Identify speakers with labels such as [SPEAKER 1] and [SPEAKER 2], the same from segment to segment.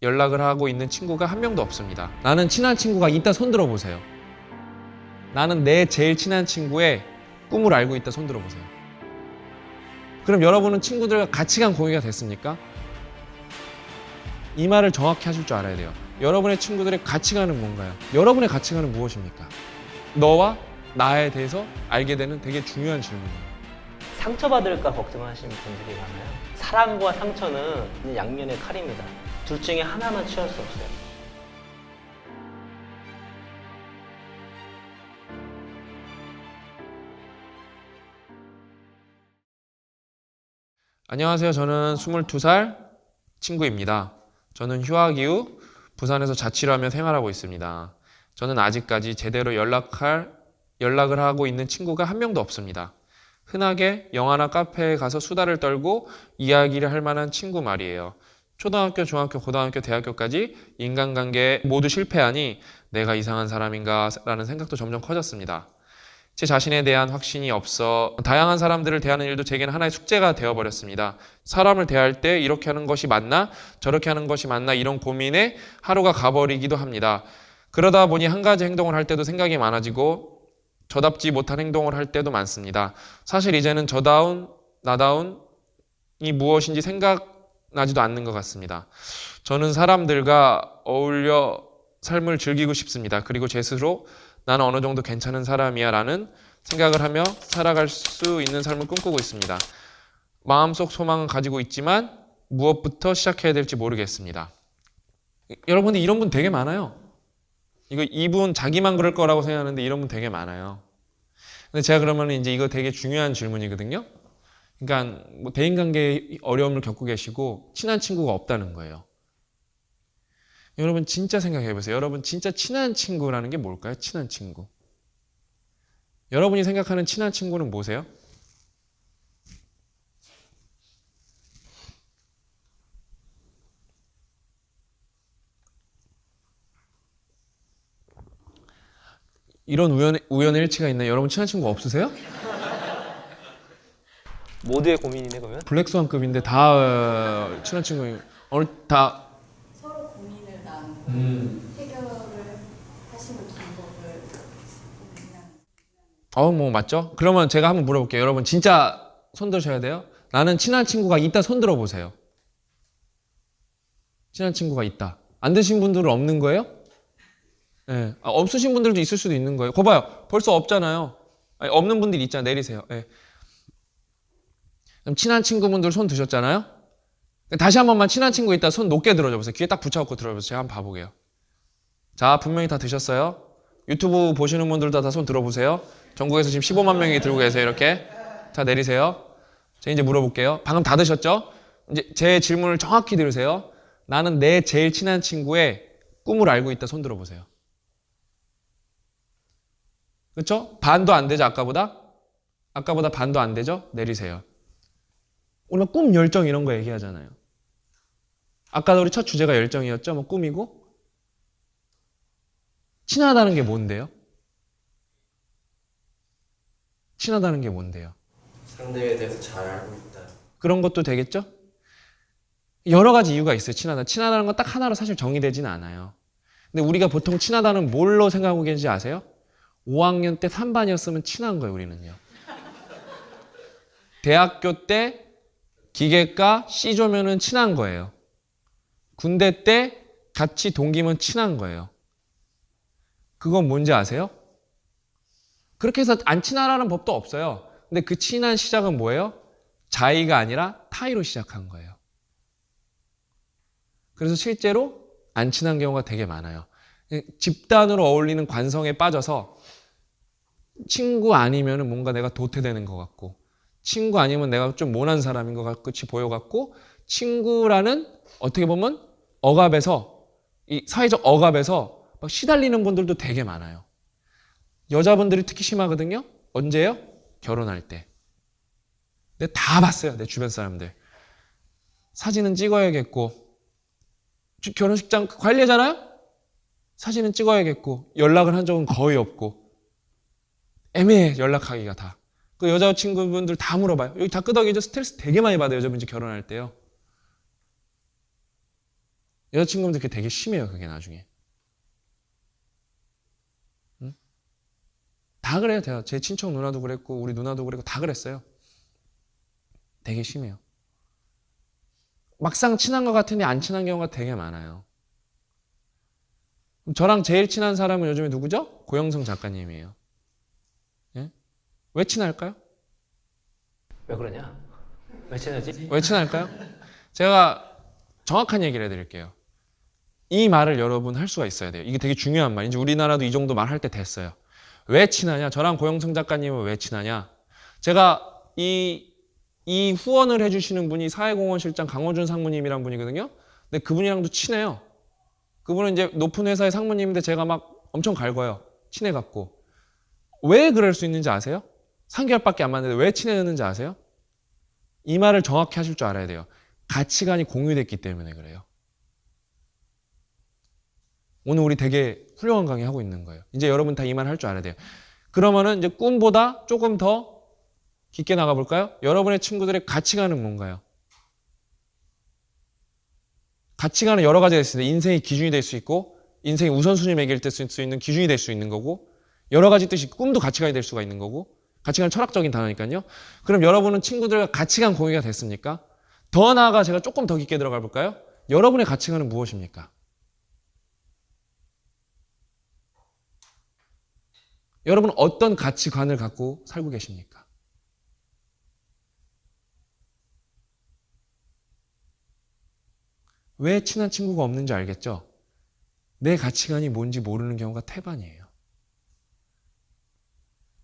[SPEAKER 1] 연락을 하고 있는 친구가 한 명도 없습니다. 나는 친한 친구가 있다 손 들어보세요. 나는 내 제일 친한 친구의 꿈을 알고 있다 손 들어보세요. 그럼 여러분은 친구들과 가치관 공유가 됐습니까? 이 말을 정확히 하실 줄 알아야 돼요. 여러분의 친구들의 가치관은 뭔가요? 여러분의 가치관은 무엇입니까? 너와 나에 대해서 알게 되는 되게 중요한 질문이에요.
[SPEAKER 2] 상처받을까 걱정하시는 분들이 많아요. 사랑과 상처는 양면의 칼입니다. 둘 중에 하나만 취할 수 없어요.
[SPEAKER 1] 안녕하세요. 저는 22살 친구입니다. 저는 휴학 이후 부산에서 자취를 하며 생활하고 있습니다. 저는 아직까지 제대로 연락을 하고 있는 친구가 한 명도 없습니다. 흔하게 영화나 카페에 가서 수다를 떨고 이야기를 할 만한 친구 말이에요. 초등학교, 중학교, 고등학교, 대학교까지 인간관계에 모두 실패하니 내가 이상한 사람인가 라는 생각도 점점 커졌습니다. 제 자신에 대한 확신이 없어 다양한 사람들을 대하는 일도 제게는 하나의 숙제가 되어버렸습니다. 사람을 대할 때 이렇게 하는 것이 맞나? 저렇게 하는 것이 맞나? 이런 고민에 하루가 가버리기도 합니다. 그러다 보니 한 가지 행동을 할 때도 생각이 많아지고 저답지 못한 행동을 할 때도 많습니다. 사실 이제는 저다운, 나다운이 무엇인지 생각나지도 않는 것 같습니다. 저는 사람들과 어울려 삶을 즐기고 싶습니다. 그리고 제 스스로 나는 어느 정도 괜찮은 사람이야 라는 생각을 하며 살아갈 수 있는 삶을 꿈꾸고 있습니다. 마음속 소망은 가지고 있지만 무엇부터 시작해야 될지 모르겠습니다. 여러분들 이런 분 되게 많아요. 이분 자기만 그럴 거라고 생각하는데 이런 분 되게 많아요. 근데 제가 그러면 이제 이거 되게 중요한 질문이거든요. 그러니까 뭐 대인관계에 어려움을 겪고 계시고 친한 친구가 없다는 거예요. 여러분 진짜 생각해 보세요. 여러분 진짜 친한 친구라는 게 뭘까요? 친한 친구. 여러분이 생각하는 친한 친구는 뭐세요? 이런 우연의 일치가 있나요? 여러분 친한 친구 없으세요?
[SPEAKER 2] 모두의 고민이네 그러면?
[SPEAKER 1] 블랙스완급인데 다 친한 친구 오늘 다
[SPEAKER 3] 서로 고민을 나누고 해결을 하시는 방법을 그냥
[SPEAKER 1] 뭐 맞죠? 그러면 제가 한번 물어볼게요. 여러분 진짜 손 드셔야 돼요. 나는 친한 친구가 있다 손 들어보세요. 친한 친구가 있다. 안 드신 분들은 없는 거예요? 네. 없으신 분들도 있을 수도 있는 거예요. 거봐요. 벌써 없잖아요. 아니, 없는 분들이 있잖아요. 내리세요. 네. 그럼 친한 친구분들 손 드셨잖아요. 다시 한 번만 친한 친구 있다 손 높게 들어줘 보세요. 귀에 딱 붙여갖고 들어보세요. 제가 한번 봐보게요. 자, 분명히 다 드셨어요. 유튜브 보시는 분들도 다 손 들어보세요. 전국에서 지금 15만 명이 들고 계세요. 이렇게. 자, 내리세요. 제가 이제 물어볼게요. 방금 다 드셨죠? 이제 제 질문을 정확히 들으세요. 나는 내 제일 친한 친구의 꿈을 알고 있다 손 들어보세요. 그렇죠? 반도 안 되죠, 아까보다? 아까보다 반도 안 되죠? 내리세요. 오늘 꿈, 열정 이런 거 얘기하잖아요. 아까도 우리 첫 주제가 열정이었죠? 뭐 꿈이고? 친하다는 게 뭔데요? 친하다는 게 뭔데요?
[SPEAKER 4] 상대에 대해서 잘 알고 있다.
[SPEAKER 1] 그런 것도 되겠죠? 여러 가지 이유가 있어요, 친하다. 친하다는 건 딱 하나로 사실 정의되지는 않아요. 근데 우리가 보통 친하다는 뭘로 생각하고 계신지 아세요? 5학년 때 3반이었으면 친한 거예요, 우리는요. 대학교 때 기계과 C조면은 친한 거예요. 군대 때 같이 동기면 친한 거예요. 그건 뭔지 아세요? 그렇게 해서 안 친하라는 법도 없어요. 근데 그 친한 시작은 뭐예요? 자의가 아니라 타의로 시작한 거예요. 그래서 실제로 안 친한 경우가 되게 많아요. 집단으로 어울리는 관성에 빠져서 친구 아니면 뭔가 내가 도태되는 것 같고 친구 아니면 내가 좀 모난 사람인 것 같이 보여갖고 친구라는 어떻게 보면 억압에서 이 사회적 억압에서 막 시달리는 분들도 되게 많아요. 여자분들이 특히 심하거든요. 언제요? 결혼할 때. 내가 다 봤어요. 내 주변 사람들. 사진은 찍어야겠고 결혼식장 관리잖아요? 사진은 찍어야겠고 연락을 한 적은 거의 없고 애매해 연락하기가 다. 그 여자친구분들 다 물어봐요. 여기 다 끄덕이죠? 스트레스 되게 많이 받아요. 여자분들 결혼할 때요. 여자친구분들 그게 되게 심해요. 그게 나중에. 응? 다 그래요. 제 친척 누나도 그랬고 우리 누나도 그랬고 다 그랬어요. 되게 심해요. 막상 친한 것 같은데 안 친한 경우가 되게 많아요. 저랑 제일 친한 사람은 요즘에 누구죠? 고영성 작가님이에요. 예? 왜 친할까요?
[SPEAKER 2] 왜 그러냐? 왜 친하지?
[SPEAKER 1] 왜 친할까요? 제가 정확한 얘기를 해드릴게요. 이 말을 여러분 할 수가 있어야 돼요. 이게 되게 중요한 말인지 우리나라도 이 정도 말할 때 됐어요. 왜 친하냐? 저랑 고영성 작가님은 왜 친하냐? 제가 이 후원을 해주시는 분이 사회공헌실장 강호준 상무님이란 분이거든요. 근데 그분이랑도 친해요. 그분은 이제 높은 회사의 상무님인데 제가 막 엄청 갈궈요. 친해갖고. 왜 그럴 수 있는지 아세요? 3개월밖에 안 만났는데 왜 친해졌는지 아세요? 이 말을 정확히 하실 줄 알아야 돼요. 가치관이 공유됐기 때문에 그래요. 오늘 우리 되게 훌륭한 강의 하고 있는 거예요. 이제 여러분 다 이 말 할 줄 알아야 돼요. 그러면은 이제 꿈보다 조금 더 깊게 나가볼까요? 여러분의 친구들의 가치관은 뭔가요? 가치관은 여러 가지가 있습니다. 인생의 기준이 될 수 있고 인생의 우선순위 매길 때 쓸 수 있는 기준이 될 수 있는 거고 여러 가지 뜻이 꿈도 가치관이 될 수가 있는 거고 가치관은 철학적인 단어니까요. 그럼 여러분은 친구들과 가치관 공유가 됐습니까? 더 나아가 제가 조금 더 깊게 들어가 볼까요? 여러분의 가치관은 무엇입니까? 여러분은 어떤 가치관을 갖고 살고 계십니까? 왜 친한 친구가 없는지 알겠죠? 내 가치관이 뭔지 모르는 경우가 태반이에요.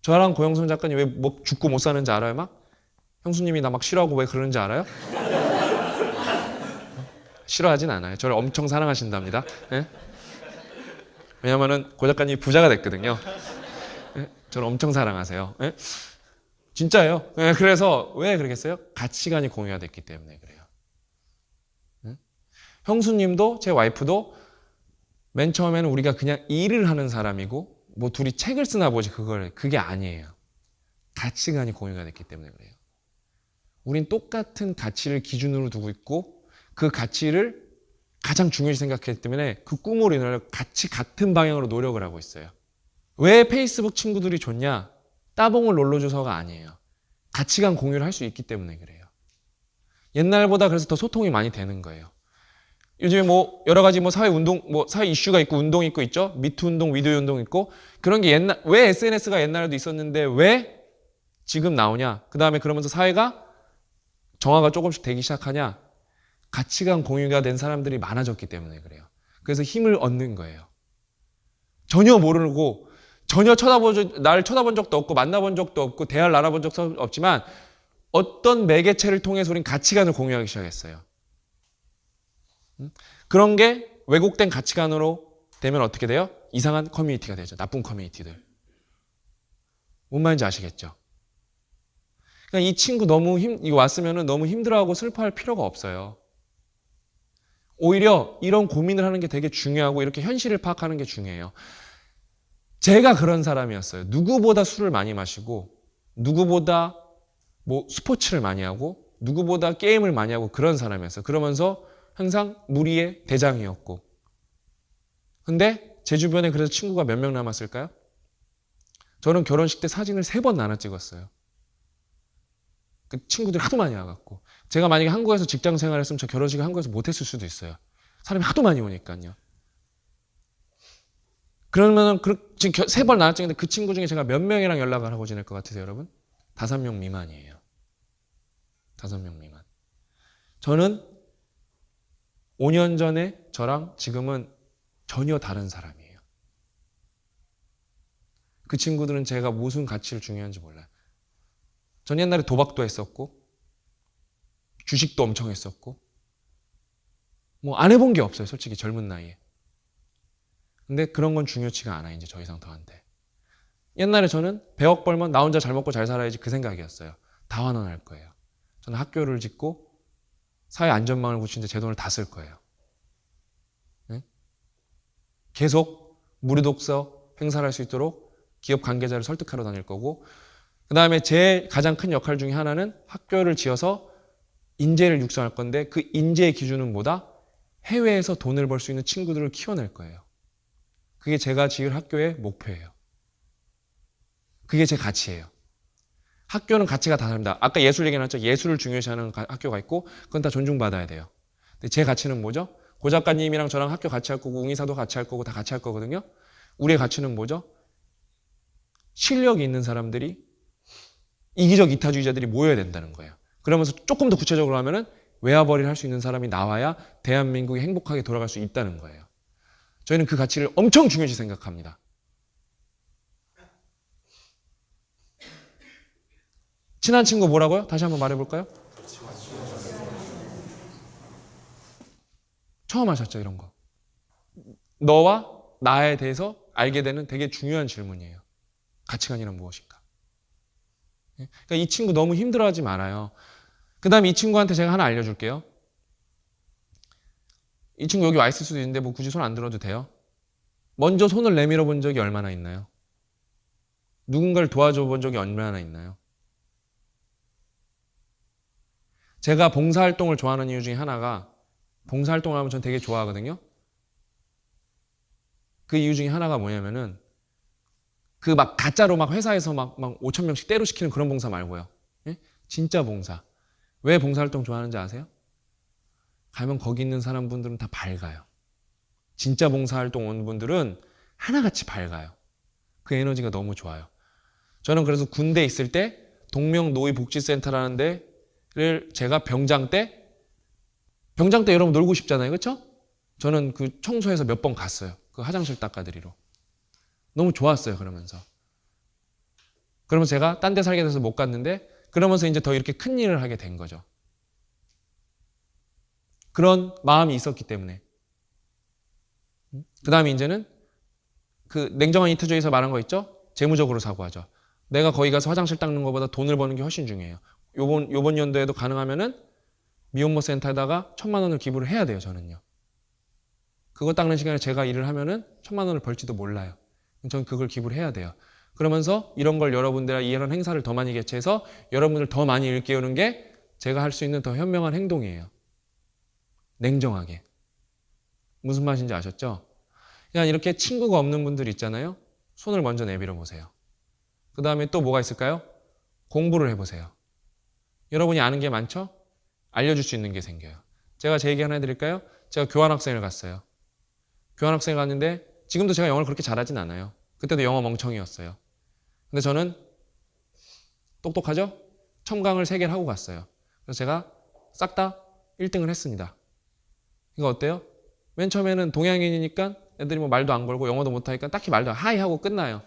[SPEAKER 1] 저랑 고영선 작가님 왜 뭐 죽고 못 사는지 알아요? 막? 형수님이 나 막 싫어하고 왜 그러는지 알아요? 싫어하진 않아요. 저를 엄청 사랑하신답니다. 예? 왜냐면은 고 작가님이 부자가 됐거든요. 예? 저를 엄청 사랑하세요. 예? 진짜예요. 예, 그래서 왜 그러겠어요? 가치관이 공유가 됐기 때문에 그래요. 예? 형수님도 제 와이프도 맨 처음에는 우리가 그냥 일을 하는 사람이고 뭐 둘이 책을 쓰나 보지 그게 아니에요. 가치관이 공유가 됐기 때문에 그래요. 우린 똑같은 가치를 기준으로 두고 있고 그 가치를 가장 중요시 생각했기 때문에 그 꿈으로 인해 같이 같은 방향으로 노력을 하고 있어요. 왜 페이스북 친구들이 좋냐? 따봉을 놀러줘서가 아니에요. 가치관 공유를 할 수 있기 때문에 그래요. 옛날보다 그래서 더 소통이 많이 되는 거예요. 요즘에 뭐 여러 가지 뭐 사회 운동, 뭐 사회 이슈가 있고 운동이 있죠. 미투 운동, 위도우 운동 있고 그런 게 왜 SNS가 옛날에도 있었는데 왜 지금 나오냐? 그 다음에 그러면서 사회가 정화가 조금씩 되기 시작하냐? 가치관 공유가 된 사람들이 많아졌기 때문에 그래요. 그래서 힘을 얻는 거예요. 전혀 모르고 전혀 나를 쳐다본 적도 없고 만나본 적도 없고 대화를 나눠본 적도 없지만 어떤 매개체를 통해서 우린 가치관을 공유하기 시작했어요. 그런 게 왜곡된 가치관으로 되면 어떻게 돼요? 이상한 커뮤니티가 되죠. 나쁜 커뮤니티들. 뭔 말인지 아시겠죠? 그러니까 이 친구 이거 왔으면 너무 힘들어하고 슬퍼할 필요가 없어요. 오히려 이런 고민을 하는 게 되게 중요하고 이렇게 현실을 파악하는 게 중요해요. 제가 그런 사람이었어요. 누구보다 술을 많이 마시고 누구보다 뭐 스포츠를 많이 하고 누구보다 게임을 많이 하고 그런 사람이었어요. 그러면서 항상 무리의 대장이었고 근데 제 주변에 그래서 친구가 몇 명 남았을까요? 저는 결혼식 때 사진을 3번 나눠 찍었어요. 그 친구들이 하도 많이 와갖고 제가 만약에 한국에서 직장 생활했으면 저 결혼식을 한국에서 못했을 수도 있어요. 사람이 하도 많이 오니까요. 그러면은 지금 3번 나눠 찍는데 그 친구 중에 제가 몇 명이랑 연락을 하고 지낼 것 같으세요, 여러분? 5명 미만이에요. 5명 미만. 저는 5년 전에 저랑 지금은 전혀 다른 사람이에요. 그 친구들은 제가 무슨 가치를 중요한지 몰라요. 전 옛날에 도박도 했었고 주식도 엄청 했었고 뭐 안 해본 게 없어요. 솔직히 젊은 나이에. 근데 그런 건 중요치가 않아 이제 더 이상 저한테. 옛날에 저는 100억 벌면 나 혼자 잘 먹고 잘 살아야지 그 생각이었어요. 다 환원할 거예요. 저는 학교를 짓고 사회 안전망을 굳히는데 제 돈을 다 쓸 거예요. 네? 계속 무료 독서 행사를 할 수 있도록 기업 관계자를 설득하러 다닐 거고 그 다음에 제 가장 큰 역할 중에 하나는 학교를 지어서 인재를 육성할 건데 그 인재의 기준은 뭐다? 해외에서 돈을 벌 수 있는 친구들을 키워낼 거예요. 그게 제가 지을 학교의 목표예요. 그게 제 가치예요. 학교는 가치가 다 다릅니다. 아까 예술 얘기 나왔죠. 예술을 중요시하는 학교가 있고 그건 다 존중받아야 돼요. 근데 제 가치는 뭐죠? 고 작가님이랑 저랑 학교 같이 할 거고 웅이사도 같이 할 거고 다 같이 할 거거든요. 우리의 가치는 뭐죠? 실력이 있는 사람들이 이기적 이타주의자들이 모여야 된다는 거예요. 그러면서 조금 더 구체적으로 하면은 외화벌이를 할 수 있는 사람이 나와야 대한민국이 행복하게 돌아갈 수 있다는 거예요. 저희는 그 가치를 엄청 중요시 생각합니다. 친한 친구 뭐라고요? 다시 한번 말해볼까요? 처음 하셨죠, 이런 거. 너와 나에 대해서 알게 되는 되게 중요한 질문이에요. 가치관이란 무엇인가? 그러니까 이 친구 너무 힘들어하지 말아요. 그 다음에 이 친구한테 제가 하나 알려줄게요. 이 친구 여기 와 있을 수도 있는데 뭐 굳이 손 안 들어도 돼요. 먼저 손을 내밀어 본 적이 얼마나 있나요? 누군가를 도와줘 본 적이 얼마나 있나요? 제가 봉사활동을 좋아하는 이유 중에 하나가 봉사활동을 하면 전 되게 좋아하거든요. 그 이유 중에 하나가 뭐냐면은 그 막 가짜로 막 회사에서 막 5천 명씩 때로 시키는 그런 봉사 말고요. 예? 진짜 봉사. 왜 봉사활동 좋아하는지 아세요? 가면 거기 있는 사람분들은 다 밝아요. 진짜 봉사활동 온 분들은 하나같이 밝아요. 그 에너지가 너무 좋아요. 저는 그래서 군대에 있을 때 동명노의복지센터라는 데를 제가 병장 때 여러분 놀고 싶잖아요. 그렇죠? 저는 그 청소해서 몇 번 갔어요. 그 화장실 닦아드리러. 너무 좋았어요. 그러면서 제가 딴 데 살게 돼서 못 갔는데 그러면서 이제 더 이렇게 큰 일을 하게 된 거죠. 그런 마음이 있었기 때문에. 그 다음에 이제는 그 냉정한 이타주의에서 말한 거 있죠? 재무적으로 사고하죠. 내가 거기 가서 화장실 닦는 것보다 돈을 버는 게 훨씬 중요해요. 요번 연도에도 가능하면은 미혼모 센터에다가 1,000만 원을 기부를 해야 돼요, 저는요. 그거 닦는 시간에 제가 일을 하면은 1,000만 원을 벌지도 몰라요. 저는 그걸 기부를 해야 돼요. 그러면서 이런 걸 여러분들이랑 이런 행사를 더 많이 개최해서 여러분들 더 많이 일깨우는 게 제가 할 수 있는 더 현명한 행동이에요. 냉정하게. 무슨 말인지 아셨죠? 그냥 이렇게 친구가 없는 분들 있잖아요. 손을 먼저 내밀어 보세요. 그 다음에 또 뭐가 있을까요? 공부를 해보세요. 여러분이 아는 게 많죠? 알려줄 수 있는 게 생겨요. 제가 제 얘기 하나 해드릴까요? 제가 교환학생을 갔어요. 교환학생을 갔는데 지금도 제가 영어를 그렇게 잘하진 않아요. 그때도 영어 멍청이였어요. 근데 저는 똑똑하죠? 첨강을 3개를 하고 갔어요. 그래서 제가 싹 다 1등을 했습니다. 이거 어때요? 맨 처음에는 동양인이니까 애들이 뭐 말도 안 걸고 영어도 못하니까 딱히 말도 안 하이 하고 끝나요.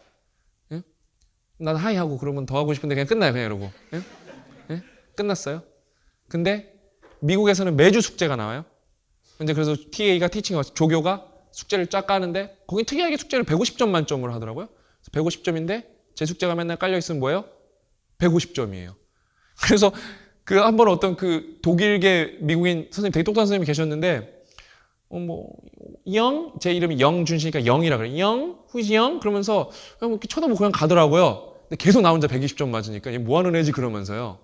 [SPEAKER 1] 예? 나도 하이 하고 그러면 더 하고 싶은데 그냥 끝나요. 그냥 이러고. 예? 예? 끝났어요. 근데 미국에서는 매주 숙제가 나와요. 근데 그래서 TA가 조교가 숙제를 쫙 까는데 거긴 특이하게 숙제를 150점 만점으로 하더라고요. 150점인데 제 숙제가 맨날 깔려 있으면 뭐예요? 150점이에요. 그래서 그 한 번 어떤 그 독일계 미국인 선생님 되게 똑똑한 선생님이 계셨는데 제 이름이 영준씨니까 영이라 그래요. who's 영? 그러면서 그냥 이렇게 쳐다보고 그냥 가더라고요. 근데 계속 나 혼자 120점 맞으니까 얘 뭐 하는 애지 그러면서요.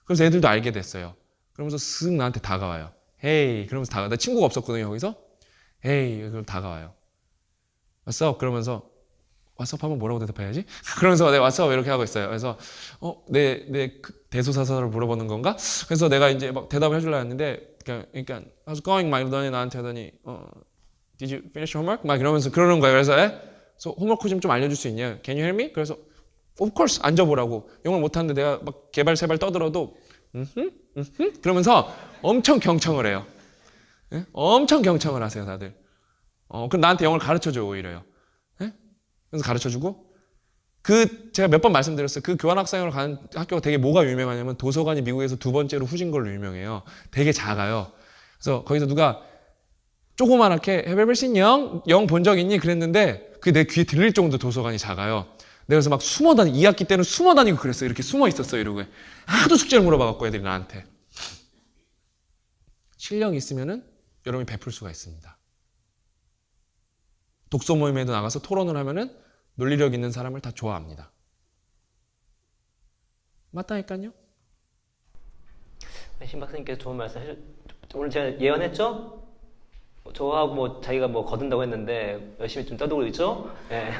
[SPEAKER 1] 그래서 애들도 알게 됐어요. 그러면서 쓱 나한테 다가와요. 헤이 그러면서 다가와. 나 친구가 없었거든요 거기서. 헤이 그럼 다가와요. What's up? 그러면서 What's up 하면 뭐라고 대답해야지? 그러면서 내가 What's up 이렇게 하고 있어요. 그래서 내 대소사설을 물어보는 건가? 그래서 내가 이제 막 대답을 해주려고 했는데 그러니까 how's going? 막 이러더니 나한테 하더니 Did you finish homework? 막 이러면서 그러는 거예요. 그래서 그래서 홈워크 좀 알려줄 수 있냐? Can you help me? 그래서 Of course 앉아보라고. 영어를 못하는데 내가 막 개발세발 떠들어도 그러면서 엄청 경청을 해요. 예? 엄청 경청을 하세요 다들. 그럼 나한테 영어를 가르쳐줘요 오히려요. 예? 그래서 가르쳐주고 제가 몇 번 말씀드렸어요. 그 교환학생으로 가는 학교가 되게 뭐가 유명하냐면 도서관이 미국에서 2번째로 후진 걸로 유명해요. 되게 작아요. 그래서 거기서 누가 조그만하게 Have you ever seen 영 본 적 있니? 그랬는데 그게 내 귀에 들릴 정도 도서관이 작아요. 내가 그래서 막 2학기 때는 숨어 다니고 그랬어요. 이렇게 숨어 있었어요. 이러고 하도 숙제를 물어봐갖고 애들이 나한테. 실력이 있으면은 여러분이 베풀 수가 있습니다. 독서 모임에도 나가서 토론을 하면은 논리력 있는 사람을 다 좋아합니다. 맞다니까요?
[SPEAKER 2] 신 박사님께서 좋은 말씀 해주. 오늘 제가 예언했죠? 저하고 뭐 자기가 뭐 거둔다고 했는데 열심히 좀 떠들고 있죠? 예.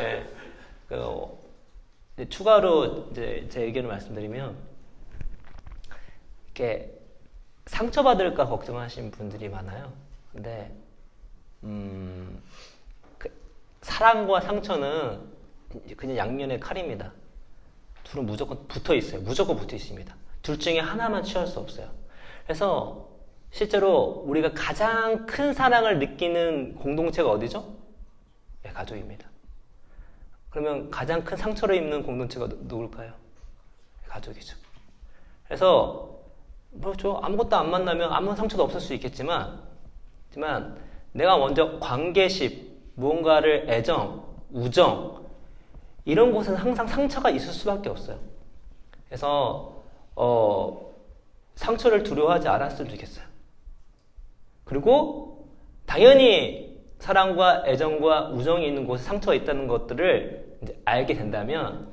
[SPEAKER 2] 예. 이제 추가로 이제 제 의견을 말씀드리면, 이렇게 상처받을까 걱정하시는 분들이 많아요. 근데 사랑과 상처는 그냥 양면의 칼입니다. 둘은 무조건 붙어 있어요. 무조건 붙어 있습니다. 둘 중에 하나만 취할 수 없어요. 그래서 실제로 우리가 가장 큰 사랑을 느끼는 공동체가 어디죠? 네, 가족입니다. 그러면 가장 큰 상처를 입는 공동체가 누굴까요? 네, 가족이죠. 그래서 뭐죠? 아무것도 안 만나면 아무 상처도 없을 수 있겠지만, 내가 먼저 관계십, 무언가를 애정, 우정, 이런 곳은 항상 상처가 있을 수밖에 없어요. 그래서 상처를 두려워하지 않았으면 좋겠어요. 그리고 당연히 사랑과 애정과 우정이 있는 곳에 상처가 있다는 것들을 이제 알게 된다면,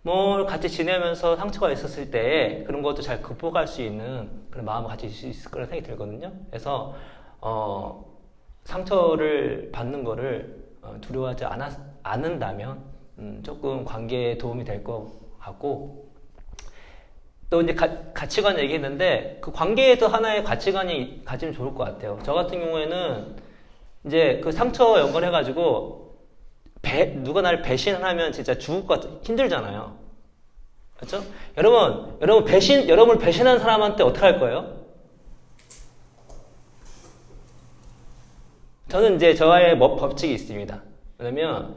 [SPEAKER 2] 뭐 같이 지내면서 상처가 있었을 때 그런 것도 잘 극복할 수 있는 그런 마음을 가질 수 있을 거라는 생각이 들거든요. 그래서 상처를 받는 거를 두려워하지 않는다면 조금 관계에 도움이 될 것 같고, 또 이제 가치관 얘기했는데, 그 관계에도 하나의 가치관이 가지면 좋을 것 같아요. 저 같은 경우에는 이제 그 상처 연관해가지고 누가 나를 배신하면 진짜 죽을 것 같아. 힘들잖아요. 그렇죠? 여러분을 배신한 사람한테 어떻게 할 거예요? 저는 이제 저의 법칙이 있습니다. 왜냐면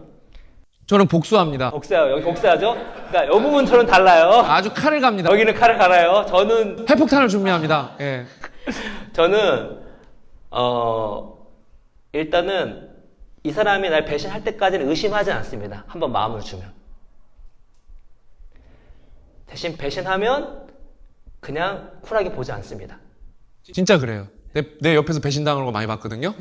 [SPEAKER 1] 저는 복수합니다.
[SPEAKER 2] 여기 복사하죠? 그러니까 이 부분 저는 달라요.
[SPEAKER 1] 아주 칼을 갑니다.
[SPEAKER 2] 여기는 칼을 갈아요. 저는
[SPEAKER 1] 핵폭탄을 준비합니다. 예.
[SPEAKER 2] 일단은 이 사람이 날 배신할 때까지는 의심하지 않습니다. 한번 마음을 주면. 대신 배신하면 그냥 쿨하게 보지 않습니다.
[SPEAKER 1] 진짜 그래요. 내 옆에서 배신당하는 거 많이 봤거든요.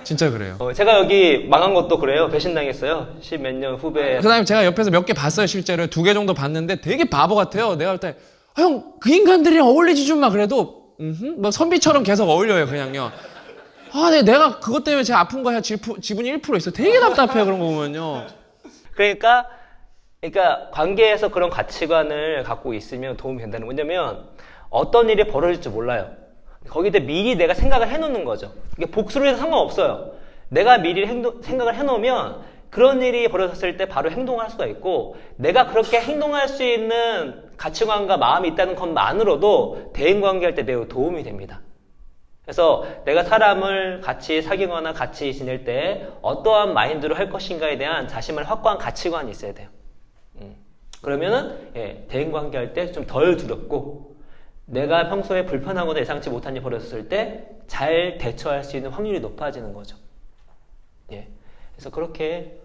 [SPEAKER 1] 진짜 그래요.
[SPEAKER 2] 제가 여기 망한 것도 그래요. 배신당했어요. 10몇 년 후배.
[SPEAKER 1] 그다음에 제가 옆에서 몇 개 봤어요. 실제로 2개 정도 봤는데 되게 바보 같아요. 내가 볼 때 형, 그 인간들이랑 어울리지 좀 마. 그래도 뭐 선비처럼 계속 어울려요. 그냥요. 내가 그것 때문에 제가 아픈 거야. 지분이 1% 있어. 되게 답답해요. 그런 거 보면요.
[SPEAKER 2] 그러니까 관계에서 그런 가치관을 갖고 있으면 도움이 된다는 거예요. 왜냐면 어떤 일이 벌어질지 몰라요. 거기다 미리 내가 생각을 해놓는 거죠. 이게 복수를 해서 상관없어요. 내가 미리 생각을 해놓으면 그런 일이 벌어졌을 때 바로 행동할 수가 있고, 내가 그렇게 행동할 수 있는 가치관과 마음이 있다는 것만으로도 대인관계할 때 매우 도움이 됩니다. 그래서 내가 사람을 같이 사귀거나 같이 지낼 때 어떠한 마인드로 할 것인가에 대한 자신만의 확고한 가치관이 있어야 돼요. 그러면은 대인관계할 때 좀 덜 두렵고, 내가 평소에 불편하거나 예상치 못한 일이 벌어졌을 때 잘 대처할 수 있는 확률이 높아지는 거죠. 그래서 그렇게